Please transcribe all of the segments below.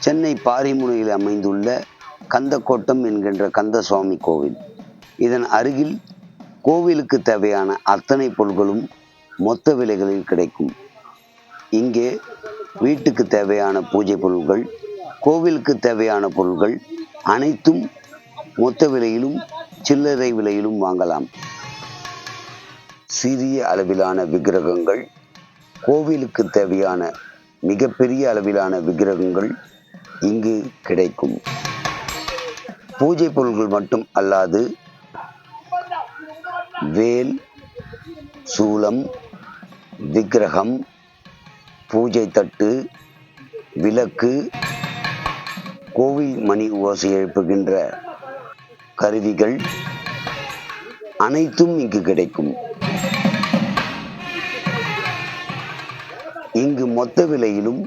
சென்னை பாரிமுனையில் அமைந்துள்ள கந்தக்கோட்டம் என்கின்ற கந்தசுவாமி கோவில். இதன் அருகில் கோவிலுக்கு தேவையான அத்தனை பொருட்களும் மொத்த விலைகளில் கிடைக்கும். இங்கே வீட்டுக்கு தேவையான பூஜை பொருட்கள், கோவிலுக்கு தேவையான பொருட்கள் அனைத்தும் மொத்த விலையிலும் சில்லறை விலையிலும் வாங்கலாம். சிறிய அளவிலான விக்கிரகங்கள், கோவிலுக்கு தேவையான மிகப்பெரிய அளவிலான விக்கிரகங்கள் இங்கு கிடைக்கும். பூஜை பொருட்கள் மட்டும் அல்லாது வேல், சூலம், விக்கிரகம், பூஜை தட்டு, விளக்கு, கோவில் மணி ஓசை எழுப்புகின்ற கருவிகள் அனைத்தும் இங்கு கிடைக்கும். இங்கு மொத்த விலையிலும்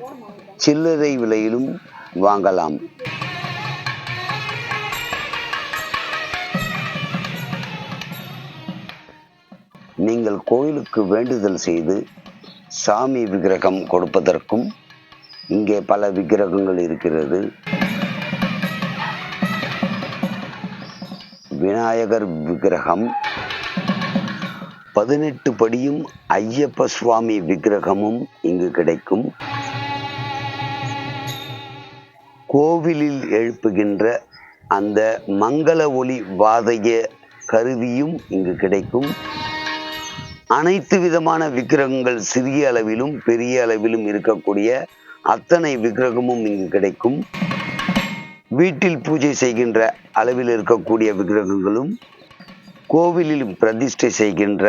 சில்லறை விலையிலும் வாங்கலாம். நீங்கள் கோயிலுக்கு வேண்டுதல் செய்து சாமி விக்கிரகம் கொடுப்பதற்கும் இங்கே பல விக்கிரகங்கள் இருக்கிறது. விநாயகர் விக்கிரகம், 18 படியும் ஐயப்ப சுவாமி விக்கிரகமும் இங்கு கிடைக்கும். கோவிலில் எழுப்புகின்ற அந்த மங்கள ஒலி வாதைய கருவியும் இங்கு கிடைக்கும். அனைத்து விதமான விக்கிரகங்கள், சிறிய அளவிலும் பெரிய அளவிலும் இருக்கக்கூடிய அத்தனை விக்கிரகமும் இங்கு கிடைக்கும். வீட்டில் பூஜை செய்கின்ற அளவில் இருக்கக்கூடிய விக்கிரகங்களும், கோவிலில் பிரதிஷ்டை செய்கின்ற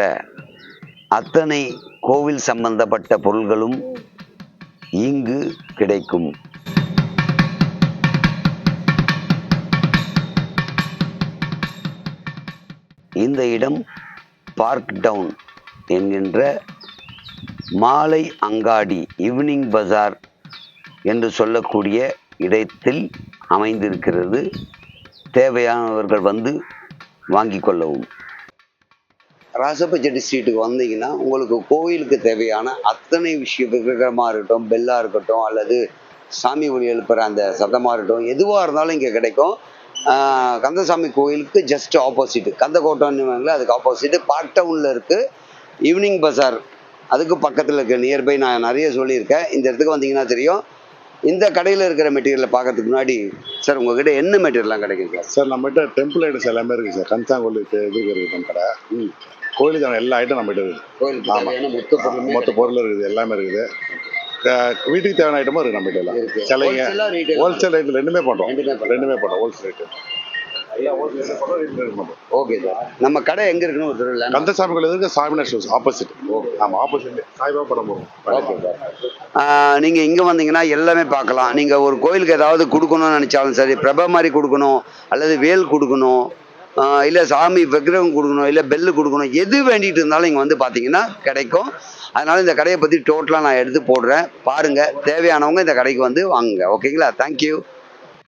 அத்தனை கோவில் சம்பந்தப்பட்ட பொருள்களும் இங்கு கிடைக்கும். இந்த இடம் பார்க் டவுன் என்கின்ற மாலை அங்காடி, ஈவினிங் பஜார் என்று சொல்லக்கூடிய இடத்தில் அமைந்திருக்கிறது. தேவையானவர்கள் வந்து வாங்கி கொள்ளவும். ராசப்பச்செட்டி ஸ்ட்ரீட்டுக்கு வந்தீங்கன்னா உங்களுக்கு கோயிலுக்கு தேவையான அத்தனை விஷயம், விக்கிரகமாக இருக்கட்டும், பெல்லாக இருக்கட்டும், அல்லது சாமி ஒலி எழுப்புற அந்த சத்தமாக இருக்கட்டும், எதுவாக இருந்தாலும் இங்கே கிடைக்கும். கந்தசாமி கோயிலுக்கு ஜஸ்ட் ஆப்போசிட், கந்தக்கோட்டம்னு அதுக்கு ஆப்போசிட் பார்க் டவுனில் இருக்குது. ஈவினிங் பஜார் அதுக்கு பக்கத்தில் இருக்க நியர்பை நான் நிறைய சொல்லியிருக்கேன். இந்த இடத்துக்கு வந்தீங்கன்னா தெரியும். இந்த கடையில் இருக்கிற மெட்டீரியலை பார்க்கறதுக்கு முன்னாடி சார் உங்ககிட்ட என்ன மெட்டீரியல்லாம் கிடைக்கும் சார்? சார் நம்மகிட்ட டெம்பிள் ஐட்டம்ஸ் எல்லாமே இருக்குது சார். கந்தசாங்கோலுக்கு எதுக்கு இருக்குது நம்ம கடை. கோயிலுக்கான எல்லா ஐட்டம் நம்மகிட்ட இருக்குது. கோயிலுக்கு மொத்த பொருள் இருக்குது, எல்லாமே இருக்குது. வீட்டுக்கு தேவையான ஐட்டமும் இருக்குது நம்மகிட்ட. எல்லாம் சிலைங்க ஹோல்சேல் ரேட்டில் ரெண்டுமே பண்ணுறோம். Wholesale rate okay sir. நம்ம கடை எங்க இருக்குன்னு ஒரு தெரியல. கந்தசாமி கோயில் இருக்கு, சாமிநாத ஸ்டோர்ஸ் ஆப்போசிட். ஆமா, ஆப்போசிட் சாய்பாபா படம் போறோம். Okay sir. நீங்க இங்க வந்தீங்கன்னா எல்லாமே பார்க்கலாம். நீங்க ஒரு கோயிலுக்கு ஏதாவது கொடுக்கணும்னு நினைச்சாலும் சரி, பிரபா மாதிரி கொடுக்கணும், அல்லது வேல் கொடுக்கணும், இல்லை சாமி விக்கிரகம் கொடுக்கணும், இல்லை பெல்லு கொடுக்கணும், எது வேண்டிட்டு இருந்தாலும் இங்கே வந்து பார்த்தீங்கன்னா கிடைக்கும். அதனால இந்த கடையை பற்றி டோட்டலாக நான் எடுத்து போடுறேன். பாருங்கள், தேவையானவங்க இந்த கடைக்கு வந்து வாங்குங்க. ஓகேங்களா? தேங்க்யூ.